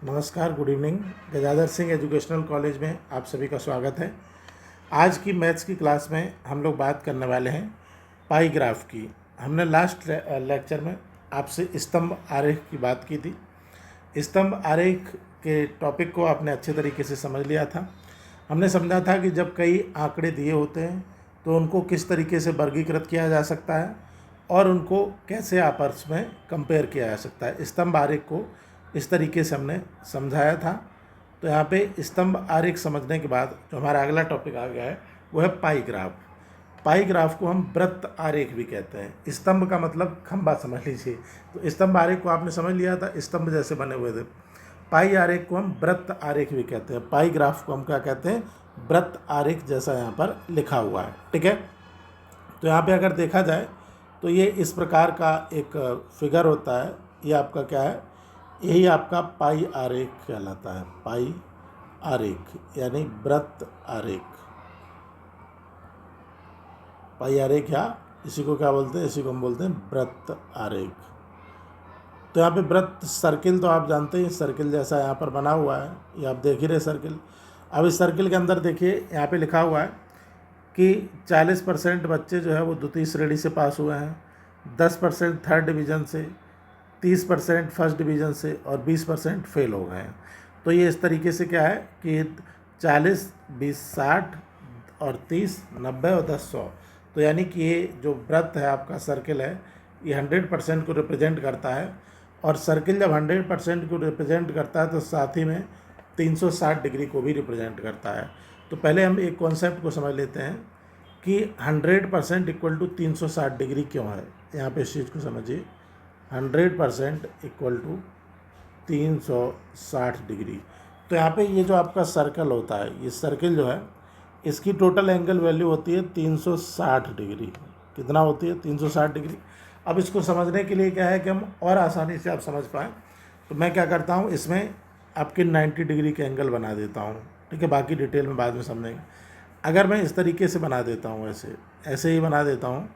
नमस्कार, good evening. Gajadhar Singh educational college में आप सभी का स्वागत है। आज की मैथ्स की क्लास में हम लोग बात करने वाले हैं पाई ग्राफ की। हमने लास्ट लेक्चर में आपसे स्तंभ आरेख की बात की थी। स्तंभ आरेख के टॉपिक को आपने अच्छे तरीके से समझ लिया था। हमने समझा था कि जब कई आंकड़े दिए होते हैं तो उनको किस तरीके से वर्गीकृत किया जा सकता है और उनको कैसे आपस में कंपेयर किया जा सकता है। स्तंभ आरेख को इस तरीके से हमने समझाया था। तो यहाँ पे स्तंभ आरेख समझने के बाद जो हमारा अगला टॉपिक आ गया है वो है पाई ग्राफ। पाई ग्राफ को हम वृत्त आरेख भी कहते हैं। स्तंभ का मतलब खंबा समझ लीजिए। तो स्तंभ आरेख को आपने समझ लिया था, स्तंभ जैसे बने हुए थे। पाई आरेख को हम वृत्त आरेख भी कहते हैं। पाई ग्राफ को हम क्या कहते हैं? वृत्त आरेख, जैसा यहाँ पर लिखा हुआ है। ठीक है। तो यहाँ पे अगर देखा जाए तो ये इस प्रकार का एक फिगर होता है। ये आपका क्या है? यही आपका पाई आरेख कहलाता है। पाई आरेख यानी वृत्त आरेख। पाई आरेख या इसी को क्या बोलते हैं? इसी को हम बोलते हैं वृत्त आरेख। तो यहाँ पे वृत्त, सर्किल तो आप जानते हैं, सर्किल जैसा यहाँ पर बना हुआ है। ये आप देख ही रहे सर्किल। अब इस सर्किल के अंदर देखिए, यहाँ पे लिखा हुआ है कि 40% बच्चे जो है वो द्वितीय श्रेणी से पास हुए हैं, 10% थर्ड डिवीज़न से, 30% फर्स्ट डिवीज़न से और 20% फेल हो गए हैं। तो ये इस तरीके से क्या है कि 40, 20, 60 और 30, 90 और 10, 100। तो यानी कि ये जो वृत्त है आपका, सर्किल है, ये 100% को रिप्रेजेंट करता है। और सर्किल जब 100% को रिप्रेजेंट करता है तो साथ ही में 360 डिग्री को भी रिप्रेजेंट करता है। तो पहले हम एक कॉन्सेप्ट को समझ लेते हैं कि 100% इक्वल टू 360 डिग्री क्यों है। यहाँ पे इस चीज़ को समझिए। 100% इक्वल टू 360 डिग्री। तो यहाँ पे ये जो आपका सर्कल होता है, ये सर्किल जो है, इसकी टोटल एंगल वैल्यू होती है 360 डिग्री। कितना होती है? 360 डिग्री। अब इसको समझने के लिए क्या है कि हम और आसानी से आप समझ पाएँ, तो मैं क्या करता हूँ, इसमें आपके 90 डिग्री के एंगल बना देता हूँ। ठीक है, बाकी डिटेल में बाद में समझेंगे। अगर मैं इस तरीके से बना देता हूँ, ऐसे ऐसे ही बना देता हूँ,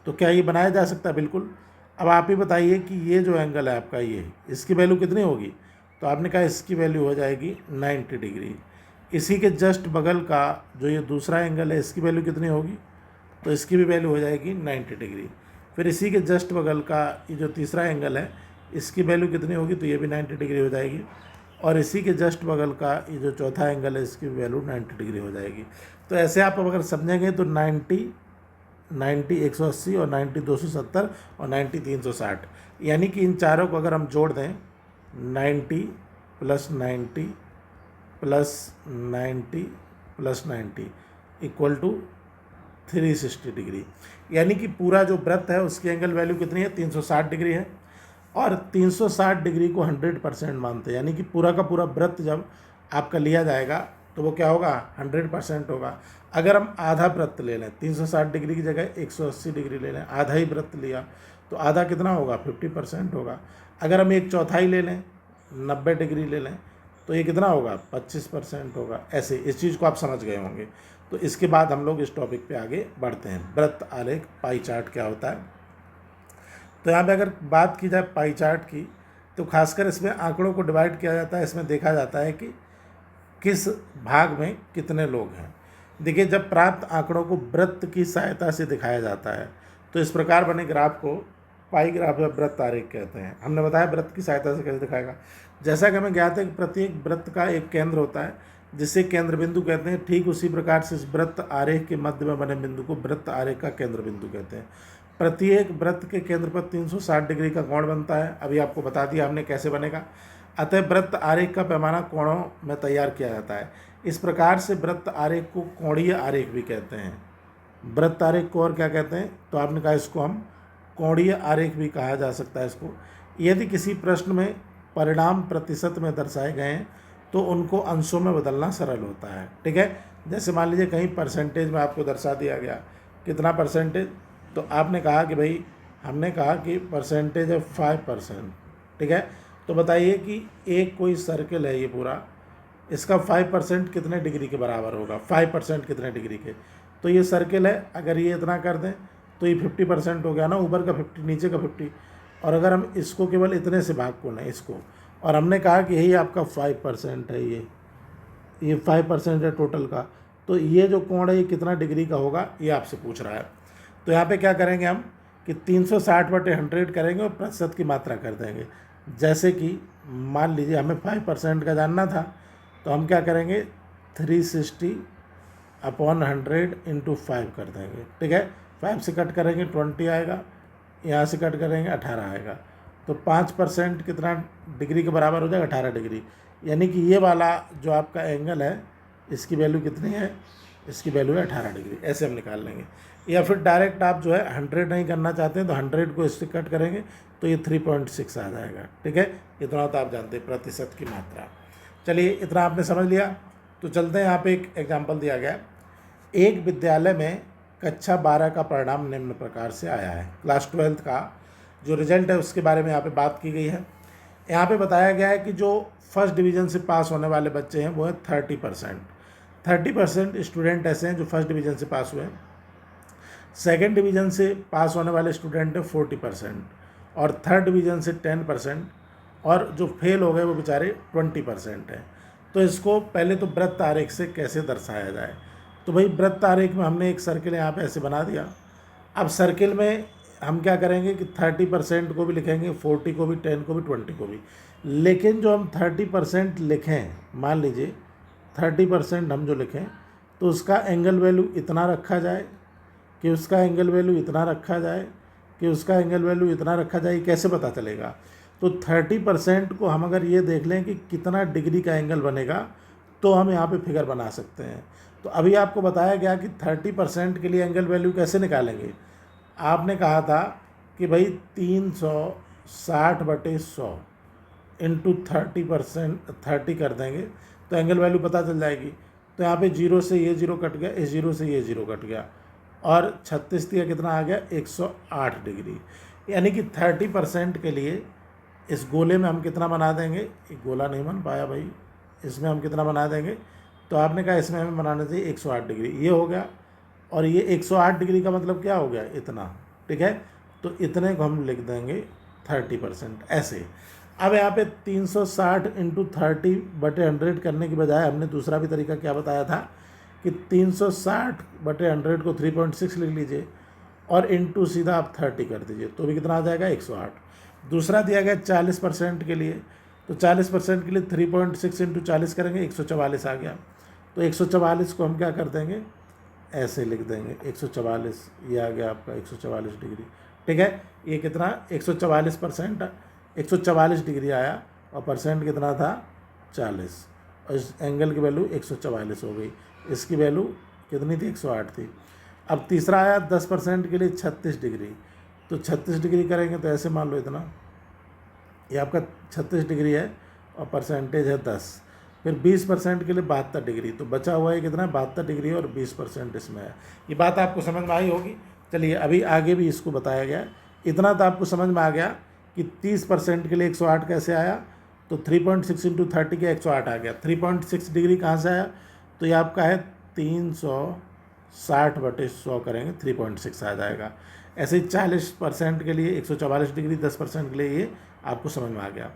तो क्या ये बनाया जा सकता है? बिल्कुल। अब आप ही बताइए कि ये जो एंगल है आपका, ये इसकी वैल्यू कितनी होगी? तो आपने कहा इसकी वैल्यू हो जाएगी 90 डिग्री। इसी के जस्ट बगल का जो ये दूसरा एंगल है, इसकी वैल्यू कितनी होगी? तो इसकी भी वैल्यू हो जाएगी 90 डिग्री। फिर इसी के जस्ट बगल का ये जो तीसरा एंगल है, इसकी वैल्यू कितनी होगी? तो ये भी 90 डिग्री हो जाएगी। और इसी के जस्ट बगल का ये जो चौथा एंगल है, इसकी वैल्यू 90 डिग्री हो जाएगी। तो ऐसे आप अगर समझेंगे तो 90 180 और 90 270 और 90 360, यानी कि इन चारों को अगर हम जोड़ दें, 90 + 90 + 90 + 90 इक्वल टू 360 डिग्री। यानी कि पूरा जो वृत्त है उसकी एंगल वैल्यू कितनी है? 360 डिग्री है। और 360 डिग्री को 100% मानते हैं। यानी कि पूरा का पूरा वृत्त जब आपका लिया जाएगा तो वो क्या होगा? 100% होगा। अगर हम आधा वृत्त ले लें, 360 डिग्री की जगह 180 डिग्री ले लें, आधा ही वृत्त लिया, तो आधा कितना होगा? 50% होगा। अगर हम एक चौथाई ले लें, 90 डिग्री ले लें, तो ये कितना होगा? 25% होगा। ऐसे इस चीज़ को आप समझ गए होंगे। तो इसके बाद हम लोग इस टॉपिक पे आगे बढ़ते हैं। वृत्त आलेख, पाई चार्ट क्या होता है। तो यहाँ पे अगर बात की जाए पाई चार्ट की, तो खासकर इसमें आंकड़ों को डिवाइड किया जाता है। इसमें देखा जाता है कि किस भाग में कितने लोग हैं। देखिए, जब प्राप्त आंकड़ों को वृत्त की सहायता से दिखाया जाता है तो इस प्रकार बने ग्राफ को पाई ग्राफ या वृत्त आरेख कहते हैं। हमने बताया वृत्त की सहायता से कैसे दिखाएगा। जैसा कि हमें ज्ञात है कि प्रत्येक वृत्त का एक केंद्र होता है जिसे केंद्र बिंदु कहते हैं। ठीक उसी प्रकार से इस वृत्त आरेख के मध्य में बने बिंदु को वृत्त आरेख का केंद्र बिंदु कहते हैं। प्रत्येक वृत्त के केंद्र पर 360 डिग्री का कोण बनता है। अभी आपको बता दिया हमने कैसे बनेगा। अतः वृत्त आरेख का पैमाना कोणों में तैयार किया जाता है। इस प्रकार से वृत्त आरेख को कोणीय आरेख भी कहते हैं। वृत्त आरेख को और क्या कहते हैं? तो आपने कहा इसको हम कोणीय आरेख भी कहा जा सकता है इसको। यदि किसी प्रश्न में परिणाम प्रतिशत में दर्शाए गए हैं तो उनको अंशों में बदलना सरल होता है। ठीक है, जैसे मान लीजिए कहीं परसेंटेज में आपको दर्शा दिया गया, कितना परसेंटेज, तो आपने कहा कि भाई, हमने कहा कि परसेंटेज है 5%। ठीक है, तो बताइए कि एक कोई सर्किल है ये पूरा, इसका 5% कितने डिग्री के बराबर होगा? 5% कितने डिग्री के? तो ये सर्किल है, अगर ये इतना कर दें तो ये 50% हो गया ना, ऊपर का 50 नीचे का 50। और अगर हम इसको केवल इतने से भाग को लें, इसको, और हमने कहा कि यही आपका 5% है, ये 5% है टोटल का। तो ये जो कोण है ये कितना डिग्री का होगा ये आपसे पूछ रहा है। तो यहाँ पे क्या करेंगे हम कि 360/100 करेंगे और प्रतिशत की मात्रा कर देंगे। जैसे कि मान लीजिए हमें 5% का जानना था, तो हम क्या करेंगे 360/100 इंटू 5 कर देंगे। ठीक है, 5 से कट करेंगे 20 आएगा, यहाँ से कट करेंगे 18 आएगा। तो 5% कितना डिग्री के बराबर हो जाएगा 18 डिग्री। यानी कि ये वाला जो आपका एंगल है इसकी वैल्यू कितनी है, इसकी वैल्यू है 18 डिग्री। ऐसे हम निकाल लेंगे। या फिर डायरेक्ट आप जो है 100 नहीं करना चाहते हैं तो 100 को इससे कट करेंगे तो ये 3.6 आ जाएगा। ठीक है, इतना तो आप जानते हैं प्रतिशत की मात्रा। चलिए इतना आपने समझ लिया। तो चलते हैं, यहाँ पे एक एग्जाम्पल दिया गया। एक विद्यालय में कक्षा 12 का परिणाम निम्न प्रकार से आया है। क्लास 12 का जो रिजल्ट है उसके बारे में यहाँ पे बात की गई है। यहाँ पे बताया गया है कि जो फर्स्ट डिवीज़न से पास होने वाले बच्चे हैं वो है 30%। 30% स्टूडेंट ऐसे हैं जो फर्स्ट डिवीज़न से पास हुए हैं। सेकेंड डिवीज़न से पास होने वाले स्टूडेंट हैं 40% और थर्ड डिवीज़न से 10%, और जो फेल हो गए वो बेचारे 20% हैं। तो इसको पहले तो वृत्त आरेख से कैसे दर्शाया जाए। तो भाई वृत्त आरेख में हमने एक सर्किल यहाँ पे ऐसे बना दिया। अब सर्किल में हम क्या करेंगे कि 30% को भी लिखेंगे, 40 को भी, 10 को भी, 20 को भी। लेकिन जो हम 30% लिखें, मान लीजिए 30% हम जो लिखें तो उसका एंगल वैल्यू इतना रखा जाए कि उसका एंगल वैल्यू इतना रखा जाए कि उसका एंगल वैल्यू इतना रखा जाए। कैसे पता चलेगा? तो 30% को हम अगर ये देख लें कि कितना डिग्री का एंगल बनेगा तो हम यहाँ पे फिगर बना सकते हैं। तो अभी आपको बताया गया कि 30% के लिए एंगल वैल्यू कैसे निकालेंगे। आपने कहा था कि भाई 360/100 इंटू 30% कर देंगे तो एंगल वैल्यू पता चल जाएगी। तो यहाँ पे 0 से ये 0 कट गया, इस 0 से ये 0 कट गया, और 36 दिया कितना आ गया 108 डिग्री। यानी कि 30% के लिए इस गोले में हम कितना बना देंगे, एक गोला नहीं बन पाया भाई, इसमें हम कितना बना देंगे। तो आपने कहा इसमें हमें बनाना चाहिए 108 डिग्री, ये हो गया। और ये 108 डिग्री का मतलब क्या हो गया, इतना। ठीक है, तो इतने को हम लिख देंगे 30% ऐसे। अब यहाँ पे 360 इंटू 30/100 करने की बजाय हमने दूसरा भी तरीका क्या बताया था कि 360/100 को 3.6 लिख लीजिए और इंटू सीधा आप 30 कर दीजिए, तो भी कितना आ जाएगा 108। दूसरा दिया गया 40% के लिए, तो 40% के लिए 3.6 इंटू 40 करेंगे, 144 आ गया। तो 144 को हम क्या कर देंगे, ऐसे लिख देंगे 144, ये आ गया आपका 144 डिग्री। ठीक है, ये कितना 144%, 144 डिग्री आया, और परसेंट कितना था 40, और इस एंगल की वैल्यू 144 हो गई। इसकी वैल्यू कितनी थी 108 थी। अब तीसरा आया 10% के लिए 36 डिग्री, तो 36 डिग्री करेंगे तो ऐसे मान लो इतना, ये आपका 36 डिग्री है और परसेंटेज है 10। फिर 20% के लिए 72 डिग्री, तो बचा हुआ है कितना 72 डिग्री और 20% इसमें है। ये बात आपको समझ में आई होगी। चलिए अभी आगे भी इसको बताया गया। इतना तो आपको समझ में आ गया कि 30% के लिए 108 कैसे आया। तो 3.6 इंटू 30 के 108 आ गया। 3.6 डिग्री कहाँ से आया, तो ये आपका है 360/100 करेंगे 3.6 आ जाएगा। ऐसे ही 40% के लिए 144 डिग्री, 10% के लिए ये आपको समझ में आ गया।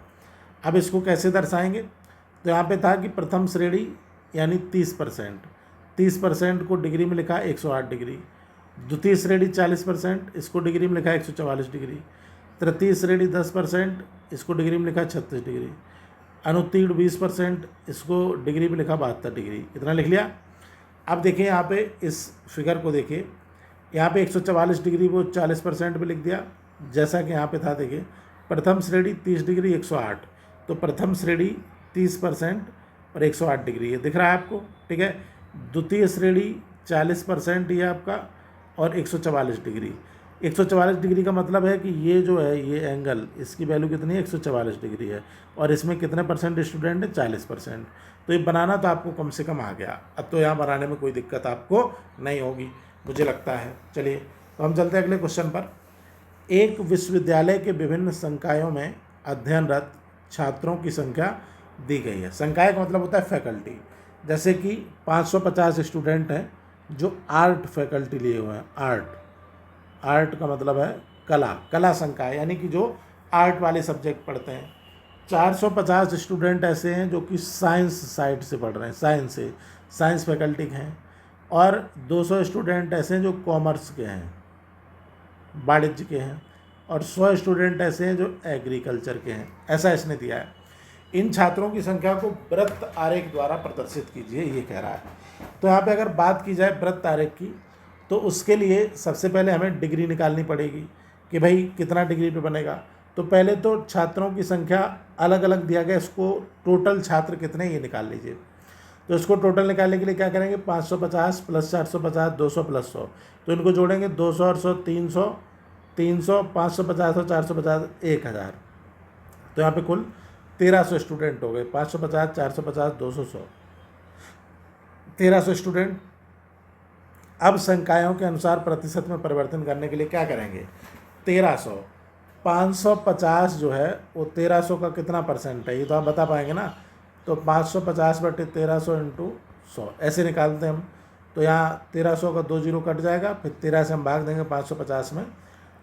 अब इसको कैसे दर्शाएंगे, तो यहाँ पे था कि प्रथम श्रेणी यानी 30% को डिग्री में लिखा 108 डिग्री, द्वितीय श्रेणी 40%, इसको डिग्री में लिखा 144 डिग्री, तृतीय श्रेणी 10%, इसको डिग्री में लिखा 36 डिग्री, अनुत्तीर्ण 20%, इसको डिग्री में लिखा 72 डिग्री। इतना लिख लिया। अब देखिए यहाँ पे इस फिगर को देखिए, यहाँ पे 144 डिग्री को 40% पे लिख दिया, जैसा कि यहाँ पे था। देखिए प्रथम श्रेणी 30 डिग्री 108, तो प्रथम श्रेणी 30% और 108 डिग्री, ये दिख रहा है आपको। ठीक है, द्वितीय श्रेणी 40% ये आपका और 144 डिग्री। 144 डिग्री का मतलब है कि ये जो है ये एंगल, इसकी वैल्यू कितनी है 144 डिग्री है, और इसमें कितने परसेंट स्टूडेंट है 40%। तो ये बनाना तो आपको कम से कम आ गया। अब तो यहाँ बनाने में कोई दिक्कत आपको नहीं होगी मुझे लगता है। चलिए तो हम चलते हैं अगले क्वेश्चन पर। एक विश्वविद्यालय के विभिन्न संकायों में अध्ययनरत छात्रों की संख्या दी गई है। संकाय का मतलब होता है फैकल्टी। जैसे कि 550 स्टूडेंट हैं जो आर्ट फैकल्टी लिए हुए हैं। आर्ट का मतलब है कला संकाय, यानी कि जो आर्ट वाले सब्जेक्ट पढ़ते हैं। 450 स्टूडेंट ऐसे हैं जो कि साइंस साइड से पढ़ रहे हैं, साइंस से, साइंस फैकल्टी के हैं, और 200 स्टूडेंट ऐसे हैं जो कॉमर्स के हैं, वाणिज्य के हैं, और 100 स्टूडेंट ऐसे हैं जो एग्रीकल्चर के हैं। ऐसा इसने दिया है। इन छात्रों की संख्या को वृत्त आरेख द्वारा प्रदर्शित कीजिए, ये कह रहा है। तो यहाँ पे अगर बात की जाए वृत्त आरेख की, तो उसके लिए सबसे पहले हमें डिग्री निकालनी पड़ेगी कि भाई कितना डिग्री पे बनेगा। तो पहले तो छात्रों की संख्या अलग अलग दिया गया, इसको टोटल छात्र कितने ये निकाल लीजिए। तो इसको टोटल निकालने के लिए क्या करेंगे, 550 प्लस 450 200 प्लस 100, तो इनको जोड़ेंगे 200 और 100 300, 300 550 और 450 1000। तो यहाँ पे कुल 1300 स्टूडेंट हो गए। 550 450 200 100, 1300 स्टूडेंट। अब संकायों के अनुसार प्रतिशत में परिवर्तन करने के लिए क्या करेंगे, 1300 550 जो है वो 1300 का कितना परसेंट है, ये तो आप बता पाएंगे ना। तो 550 बटे 1300 इंटू 100 ऐसे निकालते हैं हम। तो यहाँ 1300 का 2 जीरो कट जाएगा, फिर 13 से हम भाग देंगे 550 में,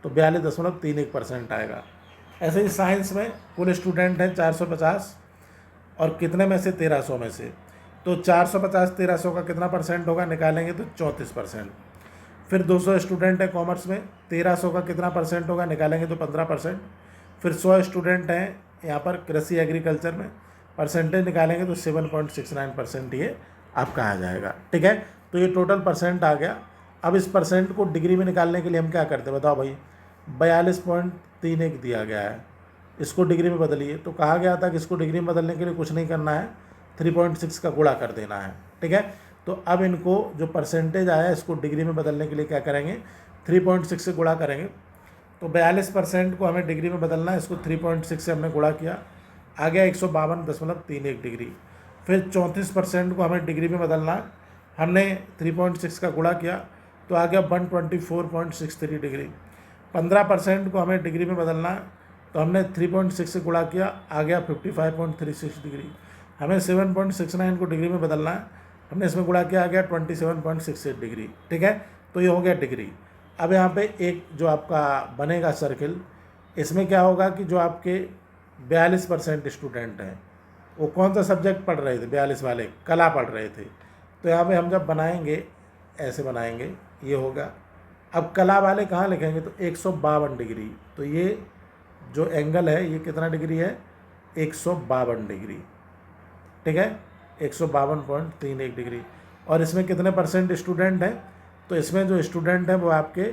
तो 42.31% आएगा। ऐसे ही साइंस में कुल स्टूडेंट हैं 450, और कितने में से, 1300 में से। तो 450 1300 का कितना परसेंट होगा, निकालेंगे तो 34%। फिर 200 स्टूडेंट है कॉमर्स में, 1300 का कितना परसेंट होगा, निकालेंगे तो 15%। फिर 100 स्टूडेंट हैं यहाँ पर कृषि एग्रीकल्चर में, परसेंटेज निकालेंगे तो 7.69% ये आपका आ जाएगा। ठीक है, तो ये टोटल परसेंट आ गया। अब इस परसेंट को डिग्री में निकालने के लिए हम क्या करते हैं बताओ भाई, 42.31 दिया गया है, इसको डिग्री में बदलिए। तो कहा गया था कि इसको डिग्री में बदलने के लिए कुछ नहीं करना है, 3.6 का गुणा कर देना है। ठीक है, तो अब इनको जो परसेंटेज आया इसको डिग्री में बदलने के लिए क्या करेंगे, 3.6 से गुणा करेंगे। तो 42% को हमें डिग्री में बदलना है, इसको 3.6 से हमने गुणा किया, आ गया 152.31 डिग्री। फिर 34% को हमें डिग्री में बदलना है, हमने 3.6 का गुणा किया, तो आ गया 124.63 डिग्री। 15% को हमें डिग्री में बदलना है, तो हमने 3.6 से गुणा किया, आ गया 55.36 डिग्री। हमें 7.69 को डिग्री में बदलना है, हमने इसमें गुणा किया, आ गया 27.68 डिग्री। ठीक है, तो ये हो गया डिग्री। अब यहाँ पे एक जो आपका बनेगा सर्किल, इसमें क्या होगा कि जो आपके 42% स्टूडेंट हैं वो कौन सा सब्जेक्ट पढ़ रहे थे, 42 वाले कला पढ़ रहे थे। तो यहाँ पे हम जब बनाएंगे ऐसे बनाएंगे, ये होगा। अब कला वाले कहाँ लिखेंगे, तो 152 डिग्री। तो ये जो एंगल है ये कितना डिग्री है, 152 डिग्री। ठीक है, 152.31 डिग्री। और इसमें कितने परसेंट स्टूडेंट हैं, तो इसमें जो स्टूडेंट हैं वो आपके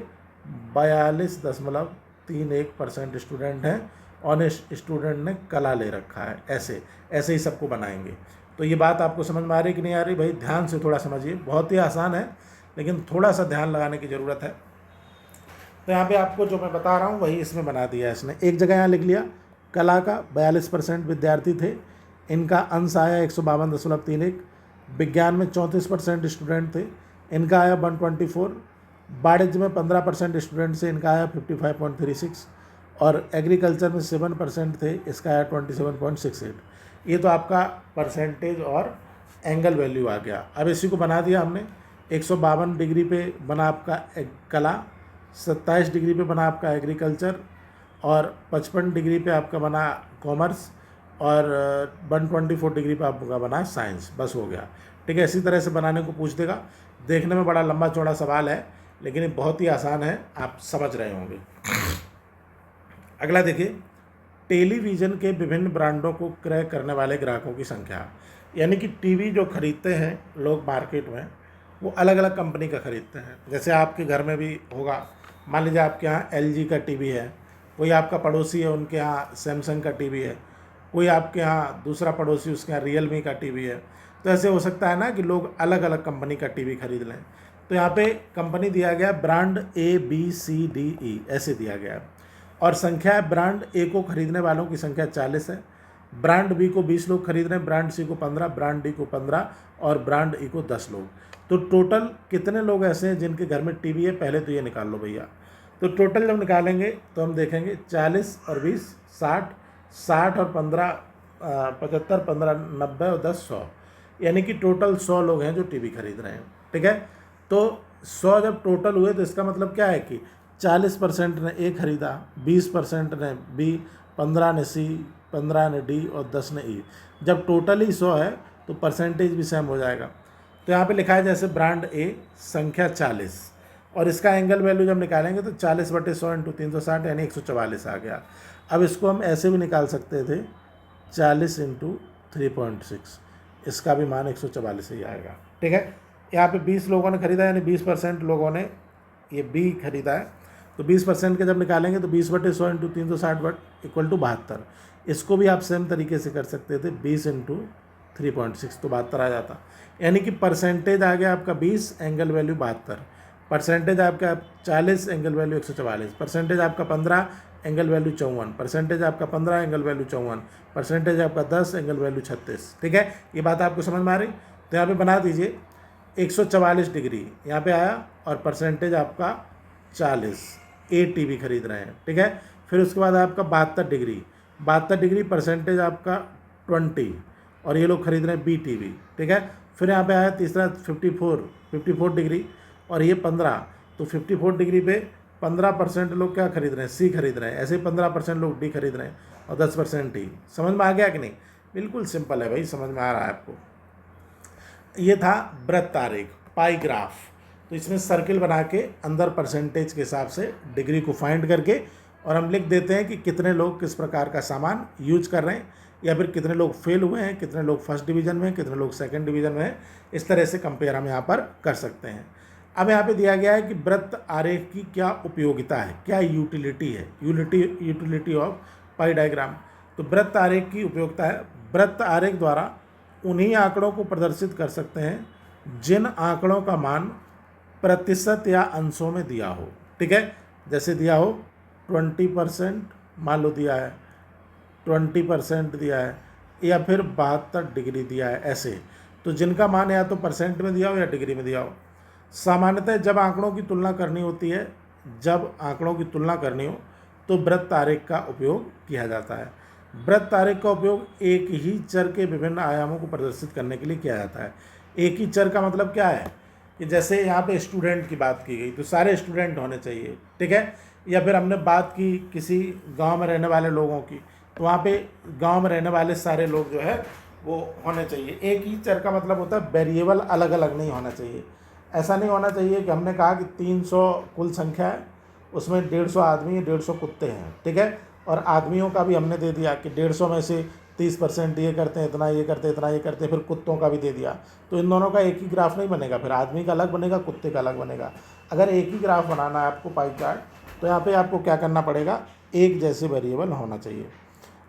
42.31% स्टूडेंट हैं, और इस स्टूडेंट ने कला ले रखा है। ऐसे ऐसे ही सबको बनाएंगे। तो ये बात आपको समझ में आ रही कि नहीं आ रही भाई, ध्यान से थोड़ा समझिए, बहुत ही आसान है लेकिन थोड़ा सा ध्यान लगाने की ज़रूरत है। तो यहाँ पे आपको जो मैं बता रहा हूँ वही इसमें बना दिया है इसने। एक जगह यहाँ लिख लिया, कला का 42% विद्यार्थी थे, इनका अंश आया 152.31। विज्ञान में 34% स्टूडेंट थे, इनका आया 124। वाणिज्य में 15% स्टूडेंट थे, इनका आया 55.36। और एग्रीकल्चर में 7% थे, इसका आया 27.68। ये तो आपका परसेंटेज और एंगल वैल्यू आ गया। अब इसी को बना दिया हमने, 152 डिग्री पे बना आपका कला, 27 डिग्री पे बना आपका एग्रीकल्चर, और 55 डिग्री पे आपका बना कॉमर्स, और 124 डिग्री पे आपका बना साइंस। बस हो गया। ठीक है, इसी तरह से बनाने को पूछ देगा। देखने में बड़ा लंबा चौड़ा सवाल है लेकिन ये बहुत ही आसान है, आप समझ रहे होंगे। अगला देखिए, टेलीविज़न के विभिन्न ब्रांडों को क्रय करने वाले ग्राहकों की संख्या। यानी कि टीवी जो खरीदते हैं लोग मार्केट में, वो अलग अलग कंपनी का खरीदते हैं। जैसे आपके घर में भी होगा, मान लीजिए आपके यहाँ LG का टीवी है, कोई आपका पड़ोसी है उनके यहाँ सैमसंग का टीवी है, कोई आपके यहाँ दूसरा पड़ोसी उसके यहाँ रियलमी का टीवी है। तो ऐसे हो सकता है ना कि लोग अलग अलग कंपनी का टीवी खरीद लें। तो यहाँ पे कंपनी दिया गया ब्रांड ABCDE ऐसे दिया गया है, और संख्या है ब्रांड A को खरीदने वालों की संख्या 40 है, ब्रांड B को 20 लोग खरीद रहे हैं, ब्रांड C को 15, ब्रांड D को 15 और ब्रांड E को 10 लोग। तो टोटल कितने लोग ऐसे हैं जिनके घर में टीवी है, पहले तो ये निकाल लो भैया। तो टोटल जब निकालेंगे तो हम देखेंगे 40 और 20 60, 60 और 15 75, 15 90 और 10 100, यानी कि टोटल 100 लोग हैं जो टीवी खरीद रहे हैं। ठीक है, तो 100 जब टोटल हुए तो इसका मतलब क्या है कि 40% ने A खरीदा, 20% ने B, 15 ने सी, 15 ने डी और 10 ने ई। जब टोटल ही 100 है तो परसेंटेज भी सेम हो जाएगा। तो यहाँ पे लिखा है जैसे ब्रांड ए संख्या 40 और इसका एंगल वैल्यू जब निकालेंगे तो 40/100 इंटू 360 यानी 144 आ गया। अब इसको हम ऐसे भी निकाल सकते थे 40 इंटू 3.6, इसका भी मान 144 ही आएगा। ठीक है, यहाँ पे 20 लोगों ने खरीदा यानी 20% लोगों ने ये बी खरीदा है। तो 20% के जब निकालेंगे तो 20/100 इंटू 360 इक्वल टू 72। इसको भी आप सेम तरीके से कर सकते थे 20 इंटू 3.6 तो 72 आ जाता। यानी कि परसेंटेज आ गया आपका 20, एंगल वैल्यू 72, परसेंटेज आपका 40, एंगल वैल्यू 144, परसेंटेज आपका 15, एंगल वैल्यू 54, परसेंटेज आपका 15, एंगल वैल्यू 54, परसेंटेज आपका 10, एंगल वैल्यू 36। ठीक है, ये बात आपको समझ में आ रही? तो यहाँ पे बना दीजिए 144 डिग्री यहाँ पे आया और परसेंटेज आपका 40, ए टीवी खरीद रहे हैं। ठीक है, फिर उसके बाद आपका 72 डिग्री परसेंटेज आपका 20 और ये लोग खरीद रहे हैं बी टीवी। ठीक है, फिर यहाँ पे आया तीसरा 54 डिग्री और ये 15, तो 54 डिग्री पे 15% लोग क्या खरीद रहे हैं, सी खरीद रहे हैं। ऐसे ही 15% लोग डी खरीद रहे हैं और 10% ई। समझ में आ गया कि नहीं? बिल्कुल सिंपल है भाई, समझ में आ रहा है आपको। ये था वृत्त आरेख, पाई ग्राफ। तो इसमें सर्किल बना के अंदर परसेंटेज के हिसाब से डिग्री को फाइंड करके और हम लिख देते हैं कि कितने लोग किस प्रकार का सामान यूज कर रहे हैं या फिर कितने लोग फेल हुए हैं, कितने लोग फर्स्ट डिवीज़न में, कितने लोग सेकंड डिवीज़न में हैं। इस तरह से कंपेयर हम यहाँ पर कर सकते हैं। अब यहाँ पे दिया गया है कि वृत्त आरेख की क्या उपयोगिता है, क्या यूटिलिटी है, यूटिलिटी ऑफ पाई डायग्राम। तो वृत्त आरेख की उपयोगिता है, वृत्त आरेख द्वारा उन्हीं आंकड़ों को प्रदर्शित कर सकते हैं जिन आंकड़ों का मान प्रतिशत या अंशों में दिया हो। ठीक है, जैसे दिया हो 20% मान लो दिया है, 20% दिया है या फिर 72 डिग्री दिया है, ऐसे। तो जिनका मान या तो परसेंट में दिया हो या डिग्री में दिया हो। सामान्यतः जब आंकड़ों की तुलना करनी होती है, जब आंकड़ों की तुलना करनी हो तो वृत्त आरेख का उपयोग किया जाता है। वृत्त आरेख का उपयोग एक ही चर के विभिन्न आयामों को प्रदर्शित करने के लिए किया जाता है। एक ही चर का मतलब क्या है कि जैसे यहाँ पे स्टूडेंट की बात की गई तो सारे स्टूडेंट होने चाहिए। ठीक है, या फिर हमने बात की किसी गांव में रहने वाले लोगों की, तो वहाँ पे गांव में रहने वाले सारे लोग जो है वो होने चाहिए। एक ही चर का मतलब होता है वेरिएबल अलग अलग नहीं होना चाहिए। ऐसा नहीं होना चाहिए कि हमने कहा कि 300 कुल संख्या है, उसमें 150 आदमी 150 कुत्ते हैं। ठीक है, और आदमियों का भी हमने दे दिया कि 150 में से 30% ये करते हैं, इतना ये करते हैं, इतना ये करते हैं, फिर कुत्तों का भी दे दिया। तो इन दोनों का एक ही ग्राफ नहीं बनेगा, फिर आदमी का अलग बनेगा, कुत्ते का अलग बनेगा। अगर एक ही ग्राफ बनाना है आपको पाई चार्ट, तो यहाँ पे आपको क्या करना पड़ेगा, एक जैसे वेरिएबल होना चाहिए।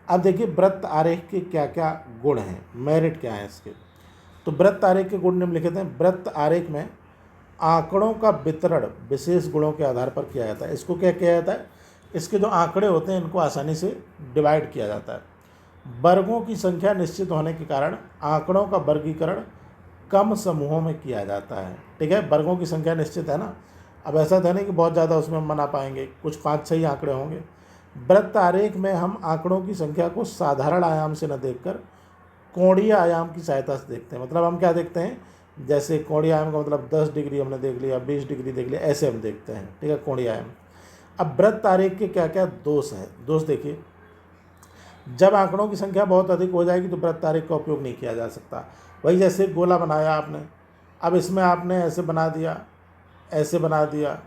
अब देखिए वृत्त आरेख के क्या क्या गुण हैं, मेरिट क्या है इसके। तो वृत्त आरेख के गुण निम्नलिखित हैं। वृत्त आरेख में आंकड़ों का वितरण विशेष गुणों के आधार पर किया जाता है। इसको क्या किया जाता है, इसके जो आंकड़े होते हैं इनको आसानी से डिवाइड किया जाता है। वर्गों की संख्या निश्चित होने के कारण आंकड़ों का वर्गीकरण कम समूहों में किया जाता है। ठीक है, वर्गों की संख्या निश्चित है ना, अब ऐसा था नहीं कि बहुत ज़्यादा उसमें हम बना पाएंगे, कुछ 5-6 ही आंकड़े होंगे। वृत्त आरेख में हम आंकड़ों की संख्या को साधारण आयाम से न देखकर कोणीय आयाम की सहायता से देखते हैं। मतलब हम क्या देखते हैं, जैसे कोणीय आयाम का मतलब 10 डिग्री हमने देख लिया, 20 डिग्री देख लिया, ऐसे हम देखते हैं। ठीक है, कोणीय आयाम। अब वृत्त आरेख के क्या क्या दोष हैं, दोष देखिए। जब आंकड़ों की संख्या बहुत अधिक हो जाएगी तो वृत्त आरेख का उपयोग नहीं किया जा सकता। वही जैसे गोला बनाया आपने, अब इसमें आपने ऐसे बना दिया, ऐसे बना दिया,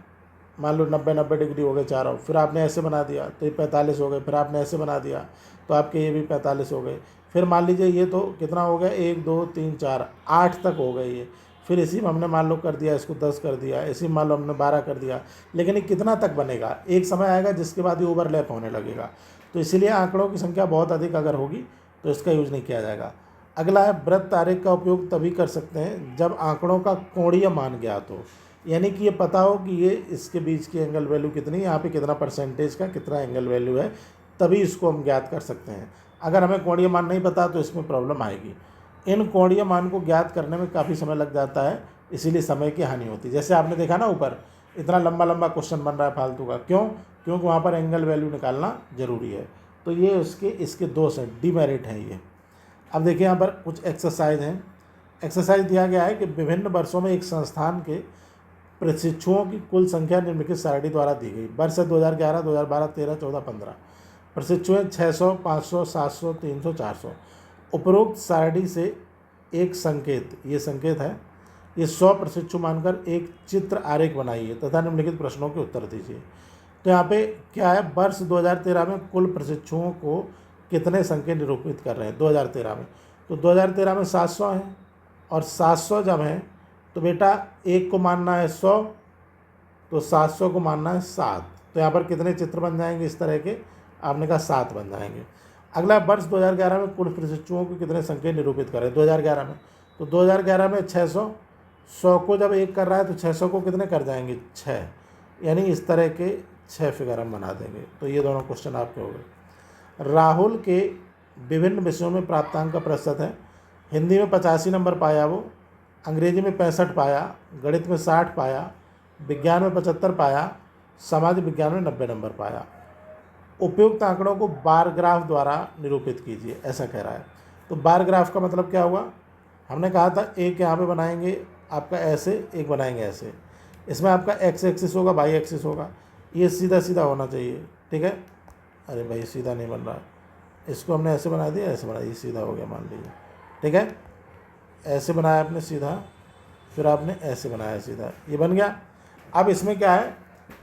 मान लो 90 डिग्री हो गए चारों, फिर आपने ऐसे बना दिया तो ये 45 हो गए, फिर आपने ऐसे बना दिया तो आपके ये भी 45 हो गए। फिर मान लीजिए ये तो कितना हो गया, 1 2 3 4 8 तक हो गए ये। फिर इसी में हमने मान लो कर दिया, इसको 10 कर दिया, इसी में मान लो हमने 12 कर दिया। लेकिन ये कितना तक बनेगा, एक समय आएगा जिसके बाद ये ओवरलैप होने लगेगा। तो इसीलिए आंकड़ों की संख्या बहुत अधिक अगर होगी तो इसका यूज़ नहीं किया जाएगा। अगला है वृत्त आरेख का उपयोग तभी कर सकते हैं जब आंकड़ों का कोणीय मान ज्ञात हो, यानी कि ये पता हो कि ये इसके बीच की एंगल वैल्यू कितनी, यहाँ पे कितना परसेंटेज का कितना एंगल वैल्यू है, तभी इसको हम ज्ञात कर सकते हैं। अगर हमें कोणीय मान नहीं पता तो इसमें प्रॉब्लम आएगी। इन कोणीय मान को ज्ञात करने में काफ़ी समय लग जाता है, इसीलिए समय की हानि होती है। जैसे आपने देखा ना ऊपर इतना लंबा लंबा क्वेश्चन बन रहा है फालतू का, क्यों? क्योंकि वहाँ पर एंगल वैल्यू निकालना ज़रूरी है। तो ये इसके दोष हैं, डिमेरिट हैं ये। अब देखिए यहाँ पर कुछ एक्सरसाइज हैं। एक्सरसाइज दिया गया है कि विभिन्न वर्षों में एक संस्थान के प्रशिक्षुओं की कुल संख्या निम्नलिखित सारणी द्वारा दी गई। वर्ष 2011, 2012, 13, 14, 15। प्रशिक्षु हैं 600, 500, 700, 300, 400। उपरोक्त सारणी से एक संकेत, ये संकेत है, ये 100 प्रशिक्षु मानकर एक चित्र आरेख बनाइए तथा निम्नलिखित प्रश्नों के उत्तर दीजिए। तो यहाँ पे क्या है, वर्ष 2013 में कुल प्रशिक्षुओं को कितने संकेत निरूपित कर रहे हैं 2013 में? तो 2013 में 700 हैं, और 700 जब हैं तो बेटा एक को मानना है 100, तो 700 को मानना है 7। तो यहाँ पर कितने चित्र बन जाएंगे इस तरह के? आपने कहा 7 बन जाएंगे। अगला, वर्ष 2011 में कुल प्रशिक्षुओं को कितने संकेत निरूपित करें 2011 में? तो 2011 में 600, 100 को जब एक कर रहा है तो 600 को कितने कर जाएंगे? 6, यानी इस तरह के 6 फिगर हम बना देंगे। तो ये दोनों क्वेश्चन आपके हो गए। राहुल के विभिन्न विषयों में प्राप्तांक का प्रतिशत है। हिंदी में 85 नंबर पाया वो, अंग्रेजी में 65 पाया, गणित में 60 पाया, विज्ञान में 75 पाया, समाज विज्ञान में 90 नंबर पाया। उपयुक्त आंकड़ों को बार ग्राफ द्वारा निरूपित कीजिए, ऐसा कह रहा है। तो बार ग्राफ का मतलब क्या हुआ? हमने कहा था एक यहाँ पे बनाएंगे आपका ऐसे, एक बनाएंगे ऐसे। इसमें आपका एक्स एक्सिस होगा, वाई एक्सिस होगा, ये सीधा सीधा होना चाहिए, ठीक है। अरे भाई सीधा नहीं बन रहा, इसको हमने ऐसे बना दिया, ऐसे बनाया, ये सीधा हो गया मान लीजिए, ठीक है। ऐसे बनाया आपने सीधा, फिर आपने ऐसे बनाया सीधा, ये बन गया। अब इसमें क्या है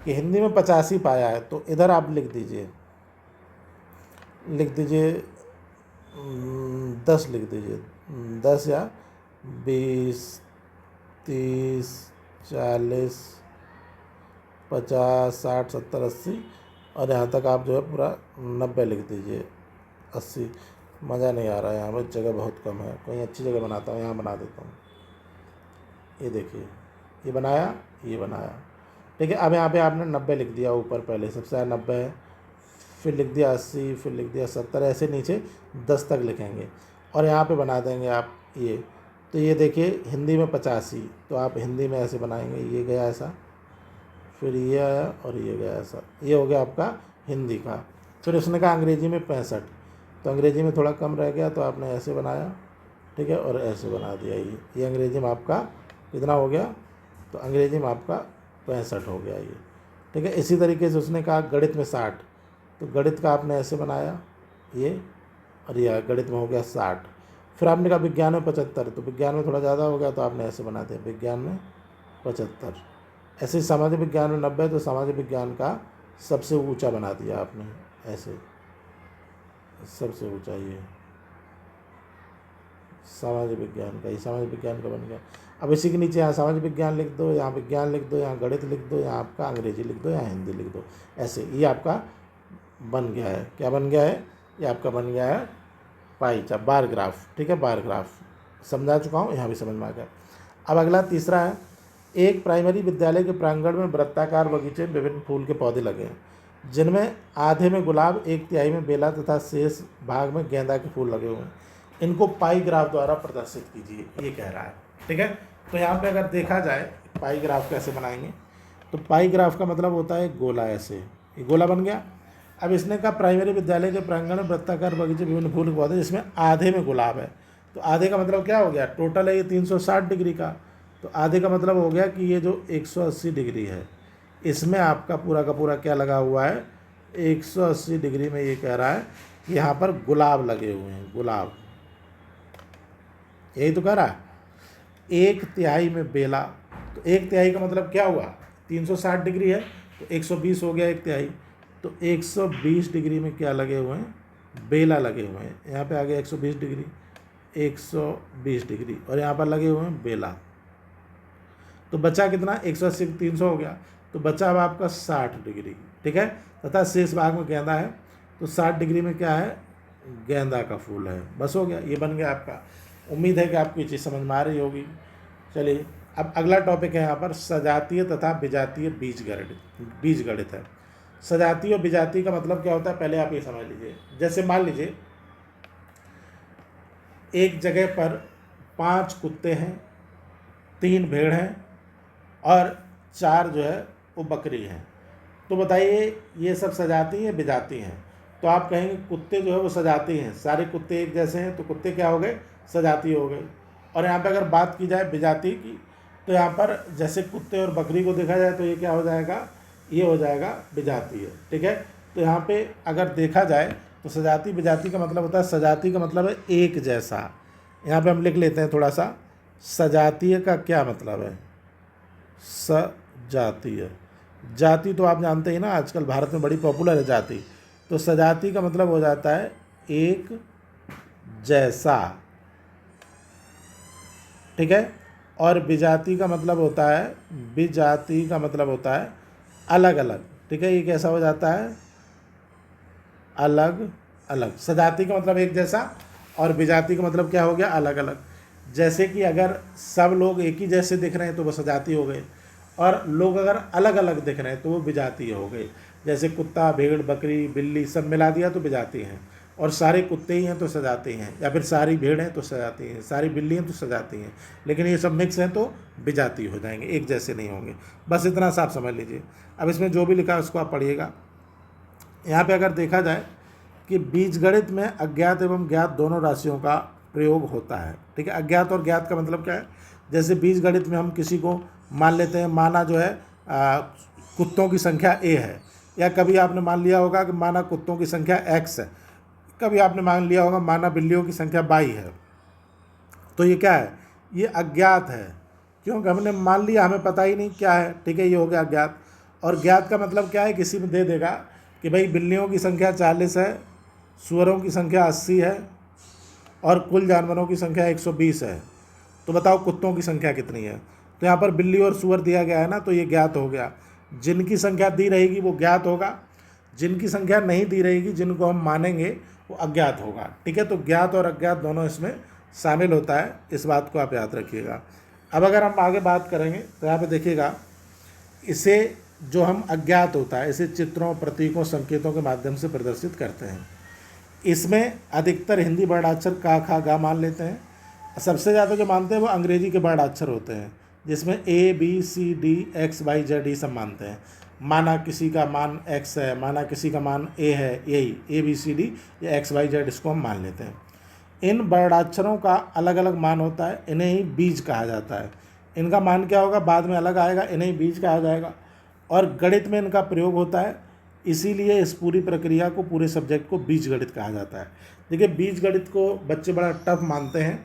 कि हिंदी में 85 पाया है, तो इधर आप लिख दीजिए 10 लिख दीजिए, 10 या 20, 30, 40, 50, 60, 70, 80, और यहाँ तक आप जो है पूरा 90 लिख दीजिए, 80। मज़ा नहीं आ रहा है, यहाँ पर जगह बहुत कम है, कहीं अच्छी जगह बनाता हूँ, यहाँ बना देता हूँ। ये देखिए, ये बनाया, ये बनाया, ठीक है। अब यहाँ पे आपने 90 लिख दिया ऊपर, पहले सबसे ज़्यादा 90 है, फिर लिख दिया 80, फिर लिख दिया 70, ऐसे नीचे 10 तक लिखेंगे, और यहाँ पे बना देंगे आप ये। तो ये देखिए हिंदी में 85, तो आप हिंदी में ऐसे बनाएंगे, ये गया ऐसा, फिर ये आया और ये गया ऐसा, ये हो गया आपका हिंदी का। फिर उसने कहा अंग्रेजी में 65, तो अंग्रेजी में थोड़ा कम रह गया, तो आपने ऐसे बनाया, ठीक है, और ऐसे बना दिया। ये अंग्रेजी में आपका कितना हो गया? तो अंग्रेजी में आपका 65 हो गया ये, ठीक है। इसी तरीके से उसने कहा गणित में 60, तो गणित का आपने ऐसे बनाया ये, और ये गणित में हो गया 60। फिर आपने कहा विज्ञान में 75, तो विज्ञान में थोड़ा ज़्यादा हो गया, तो आपने ऐसे बना दिया विज्ञान में 75। ऐसे ही सामाजिक विज्ञान में 90, तो सामाजिक विज्ञान का सबसे ऊंचा बना दिया आपने ऐसे, सबसे ऊंचा ये सामाजिक विज्ञान का, ये सामाजिक विज्ञान का बन गया। अब इसी के नीचे यहाँ सामाजिक विज्ञान लिख दो, यहाँ विज्ञान लिख दो, यहाँ गणित लिख दो, यहाँ आपका अंग्रेजी लिख दो, यहाँ हिंदी लिख दो, ऐसे ये आपका बन गया है। क्या बन गया है? ये आपका बन गया है पाई चार्ट, बार ग्राफ, ठीक है। बार ग्राफ समझा चुका हूँ, यहाँ भी समझ में आ गया। अब अगला तीसरा है, एक प्राइमरी विद्यालय के प्रांगण में वृत्ताकार बगीचे में विभिन्न फूल के पौधे लगे हैं, जिनमें आधे में गुलाब, 1/3 में बेला तथा शेष भाग में गेंदा के फूल लगे हुए हैं। इनको पाई ग्राफ द्वारा प्रदर्शित कीजिए, ये कह रहा है, ठीक है। तो यहाँ पे अगर देखा जाए पाई ग्राफ कैसे बनाएंगे, तो पाई ग्राफ का मतलब होता है गोला, ऐसे ये गोला बन गया। अब इसने कहा प्राइमरी विद्यालय के प्रांगण में वृत्ताकार बगीचे विभिन्न फूल के पौधे जिसमें आधे में गुलाब है, तो आधे का मतलब क्या हो गया? टोटल है ये 360 डिग्री का, तो आधे का मतलब हो गया कि ये जो 180 डिग्री है, इसमें आपका पूरा का पूरा क्या लगा हुआ है? 180 डिग्री में ये कह रहा है कि यहाँ पर गुलाब लगे हुए हैं, गुलाब, यही तो कह रहा है। 1/3 में बेला, तो 1/3 का मतलब क्या हुआ? 360 डिग्री है, तो 120 हो गया 1/3, तो 120 डिग्री में क्या लगे हुए हैं? बेला लगे हुए हैं। यहाँ पे आ गया 120 डिग्री, 120 डिग्री, और यहाँ पर लगे हुए हैं बेला। तो बचा कितना? 180 300 हो गया, तो बचा अब आपका 60 डिग्री, ठीक है। तथा शेष भाग में गेंदा है, तो 60 डिग्री में क्या है? गेंदा का फूल है। बस हो गया, ये बन गया आपका। उम्मीद है कि आपको ये चीज़ समझ में आ रही होगी। चलिए अब अगला टॉपिक है यहाँ पर सजातीय तथा विजातीय बीज गणित है। सजातीय और विजातीय का मतलब क्या होता है, पहले आप ये समझ लीजिए। जैसे मान लीजिए एक जगह पर 5 कुत्ते हैं, 3 भेड़ हैं और 4 जो है वो बकरी हैं, तो बताइए ये सब सजाती हैं विजाती हैं? तो आप कहेंगे कुत्ते जो है वो सजाती हैं, सारे कुत्ते एक जैसे हैं, तो कुत्ते क्या हो गए? सजाती हो गए। और यहाँ पे अगर बात की जाए विजाती की, तो यहाँ पर जैसे कुत्ते और बकरी को देखा जाए तो ये क्या हो जाएगा? ये हो जाएगा विजातीय, ठीक है। तो यहाँ पे अगर देखा जाए तो सजाती विजाती का मतलब होता है, सजाती का मतलब है एक जैसा। यहाँ पे हम लिख लेते हैं थोड़ा सा, सजातीय का क्या मतलब है, सजातीय। जाति तो आप जानते ही ना, आजकल भारत में बड़ी पॉपुलर है जाति। तो सजाती का मतलब हो जाता है एक जैसा, ठीक है। और विजाति का मतलब होता है, विजाति का मतलब होता है अलग अलग, ठीक है। ये कैसा हो जाता है, अलग अलग। सजाति का मतलब एक जैसा और विजाति का मतलब क्या हो गया, अलग अलग। जैसे कि अगर सब लोग एक ही जैसे दिख रहे हैं तो वो सजाती हो गए, और लोग अगर अलग अलग दिख रहे हैं तो वो विजातीय हो गए। जैसे कुत्ता, भेड़, बकरी, बिल्ली सब मिला दिया तो विजाती हैं, और सारे कुत्ते ही हैं तो सजाती हैं, या फिर सारी भेड़ हैं तो सजाती हैं, सारी बिल्ली हैं तो सजाती हैं। लेकिन ये सब मिक्स हैं तो विजाती हो जाएंगे, एक जैसे नहीं होंगे। बस इतना सा आप समझ लीजिए। अब इसमें जो भी लिखा है उसको आप पढ़िएगा। यहाँ पे अगर देखा जाए कि बीजगणित में अज्ञात एवं ज्ञात दोनों राशियों का प्रयोग होता है, ठीक है। अज्ञात और ज्ञात का मतलब क्या है, जैसे बीजगणित में हम किसी को मान लेते हैं, माना जो है कुत्तों की संख्या ए है, या कभी आपने मान लिया होगा कि माना कुत्तों की संख्या एक्स है, कभी आपने मान लिया होगा माना बिल्लियों की संख्या बाई है। तो ये क्या है, ये अज्ञात है, क्योंकि हमने मान लिया, हमें पता ही नहीं क्या है, ठीक है। ये हो गया अज्ञात। और ज्ञात का मतलब क्या है, किसी में दे देगा कि भाई बिल्लियों की संख्या 40 है, सूअरों की संख्या 80 है, और कुल जानवरों की संख्या 120 है। तो बताओ कुत्तों की संख्या कितनी है। तो यहाँ पर बिल्ली और सूअर दिया गया है ना, तो ये ज्ञात हो गया। जिनकी संख्या दी रहेगी वो ज्ञात होगा, जिनकी संख्या नहीं दी रहेगी, जिनको हम मानेंगे, वो अज्ञात होगा, ठीक है। तो ज्ञात और अज्ञात दोनों इसमें शामिल होता है, इस बात को आप याद रखिएगा। अब अगर हम आगे बात करेंगे तो यहाँ पे देखिएगा, इसे जो हम अज्ञात होता है इसे चित्रों, प्रतीकों, संकेतों के माध्यम से प्रदर्शित करते हैं। इसमें अधिकतर हिंदी वर्णाक्षर का, खा, गा मान लेते हैं। सबसे ज़्यादा जो मानते हैं वो अंग्रेजी के वर्णाक्षर होते हैं, जिसमें ए, बी, सी, डी, एक्स, वाई, जेड ये सब मानते हैं। माना किसी का मान एक्स है, माना किसी का मान ए है, यही ए, बी, सी, डी या एक्स, वाई, जेड, इसको हम मान लेते हैं। इन वर्णाक्षरों का अलग अलग मान होता है, इन्हें ही बीज कहा जाता है। इनका मान क्या होगा बाद में अलग आएगा, इन्हें ही बीज कहा जाएगा। और गणित में इनका प्रयोग होता है, इसीलिए इस पूरी प्रक्रिया को, पूरे सब्जेक्ट को बीजगणित कहा जाता है। देखिए बीजगणित को बच्चे बड़ा टफ मानते हैं,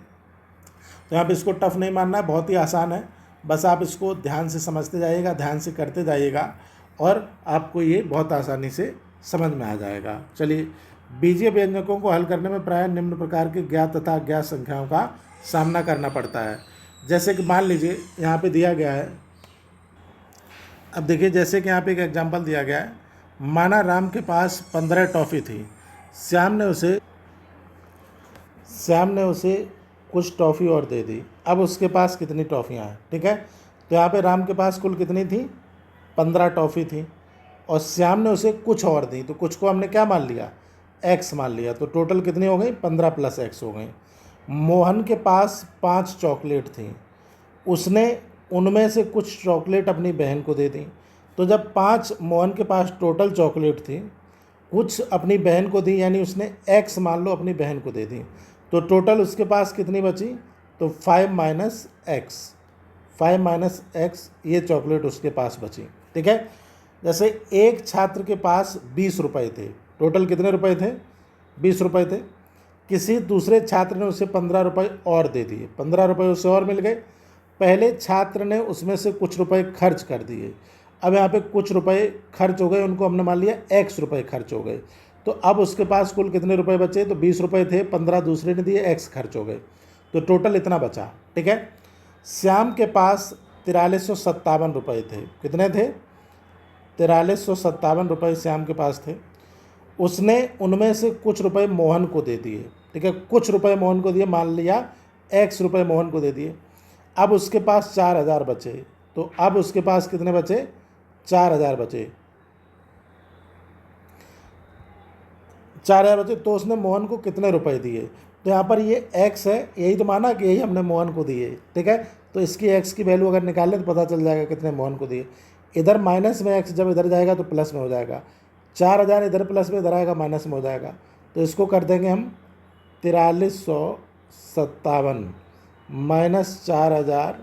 तो यहाँ पे इसको टफ नहीं मानना है, बहुत ही आसान है। बस आप इसको ध्यान से समझते जाइएगा, ध्यान से करते जाइएगा, और आपको ये बहुत आसानी से समझ में आ जाएगा। चलिए, बीजीय व्यंजकों को हल करने में प्रायः निम्न प्रकार के ज्ञात तथा अज्ञात संख्याओं का सामना करना पड़ता है। जैसे कि मान लीजिए यहाँ पे दिया गया है, अब देखिए जैसे कि यहाँ पे एक एग्जांपल दिया गया है, माना राम के पास 15 टॉफ़ी थी, श्याम ने उसे कुछ टॉफ़ी और दे दी। अब उसके पास कितनी टॉफ़ियाँ हैं, ठीक है। तो यहाँ पे राम के पास कुल कितनी थी, 15 टॉफ़ी थी, और श्याम ने उसे कुछ और दी, तो कुछ को हमने क्या मान लिया, एक्स मान लिया। तो टोटल कितनी हो गई, 15 + x हो गई। मोहन के पास 5 चॉकलेट थी, उसने उनमें से कुछ चॉकलेट अपनी बहन को दे दी। तो जब 5 मोहन के पास टोटल चॉकलेट थी, कुछ अपनी बहन को दी, यानी उसने x मान लो अपनी बहन को दे दी, तो टोटल उसके पास कितनी बची, तो 5 - x ये चॉकलेट उसके पास बची, ठीक है। जैसे एक छात्र के पास 20 रुपये थे, टोटल कितने रुपए थे, 20 रुपये थे। किसी दूसरे छात्र ने उसे 15 रुपये और दे दिए, 15 रुपये उसे और मिल गए। पहले छात्र ने उसमें से कुछ रुपए खर्च कर दिए। अब यहाँ पे कुछ रुपए खर्च हो गए, उनको हमने मान लिया x रुपये खर्च हो गए। तो अब उसके पास कुल कितने रुपए बचे, तो 20 रुपये थे, 15 दूसरे ने दिए, x खर्च हो गए, तो टोटल इतना बचा, ठीक है। श्याम के पास 4357 रुपये थे, कितने थे, 4357 रुपये श्याम के पास थे। उसने उनमें से कुछ रुपए मोहन को दे दिए, ठीक है, कुछ रुपए मोहन को दिए, मान लिया x रुपये मोहन को दे दिए। अब उसके पास 4000 बचे, तो अब उसके पास कितने बचे, 4000 बचे, 4000 बचे। तो उसने मोहन को कितने रुपए दिए, तो यहाँ पर ये x है, यही तो माना कि यही हमने मोहन को दिए, ठीक है। तो इसकी x की वैल्यू अगर निकाल लें तो पता चल जाएगा कितने मोहन को दिए। इधर माइनस में x जब इधर जाएगा तो प्लस में हो जाएगा, 4000 इधर प्लस में, इधर आएगा माइनस में हो जाएगा। तो इसको कर देंगे हम 4357 - 4000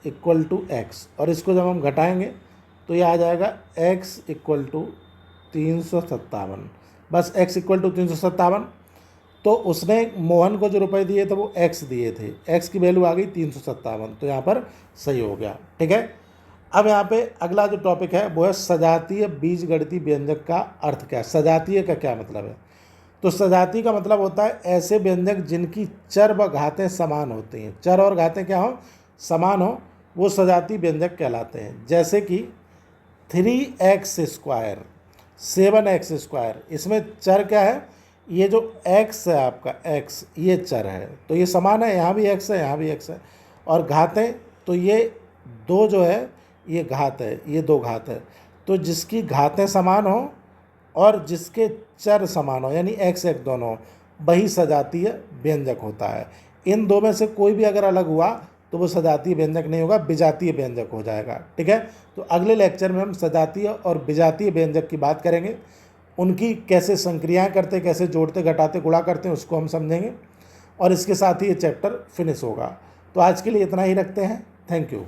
= x, और इसको जब हम घटाएंगे तो ये आ जाएगा x = 357, बस x इक्वल टू 357। तो उसने मोहन को जो रुपए दिए थे वो x दिए थे, x की वैल्यू आ गई 357, तो यहाँ पर सही हो गया। ठीक है, अब यहाँ पे अगला जो टॉपिक है वो है सजातीय बीजगणितीय व्यंजक का अर्थ क्या है। सजातीय का क्या मतलब है? तो सजातीय का मतलब होता है ऐसे व्यंजक जिनकी चर व घातें समान होती हैं। चर और घातें क्या हो? समान हो, वो सजातीय व्यंजक कहलाते हैं। जैसे कि 3x², 7x², इसमें चर क्या है? ये जो x है आपका x, ये चर है, तो ये समान है, यहाँ भी x है, यहाँ भी x है। और घातें, तो ये दो जो है ये घात है, ये दो घात है। तो जिसकी घातें समान हो और जिसके चर समान हो, यानी x एक दोनों, वही सजातीय व्यंजक होता है। इन दो में से कोई भी अगर अलग हुआ तो वो सजातीय व्यंजक नहीं होगा, विजातीय व्यंजक हो जाएगा। ठीक है, तो अगले लेक्चर में हम सजातीय और विजातीय व्यंजक की बात करेंगे, उनकी कैसे संक्रियाएं करते, कैसे जोड़ते घटाते गुणा करते हैं, उसको हम समझेंगे। और इसके साथ ही ये चैप्टर फिनिश होगा। तो आज के लिए इतना ही रखते हैं। Thank you.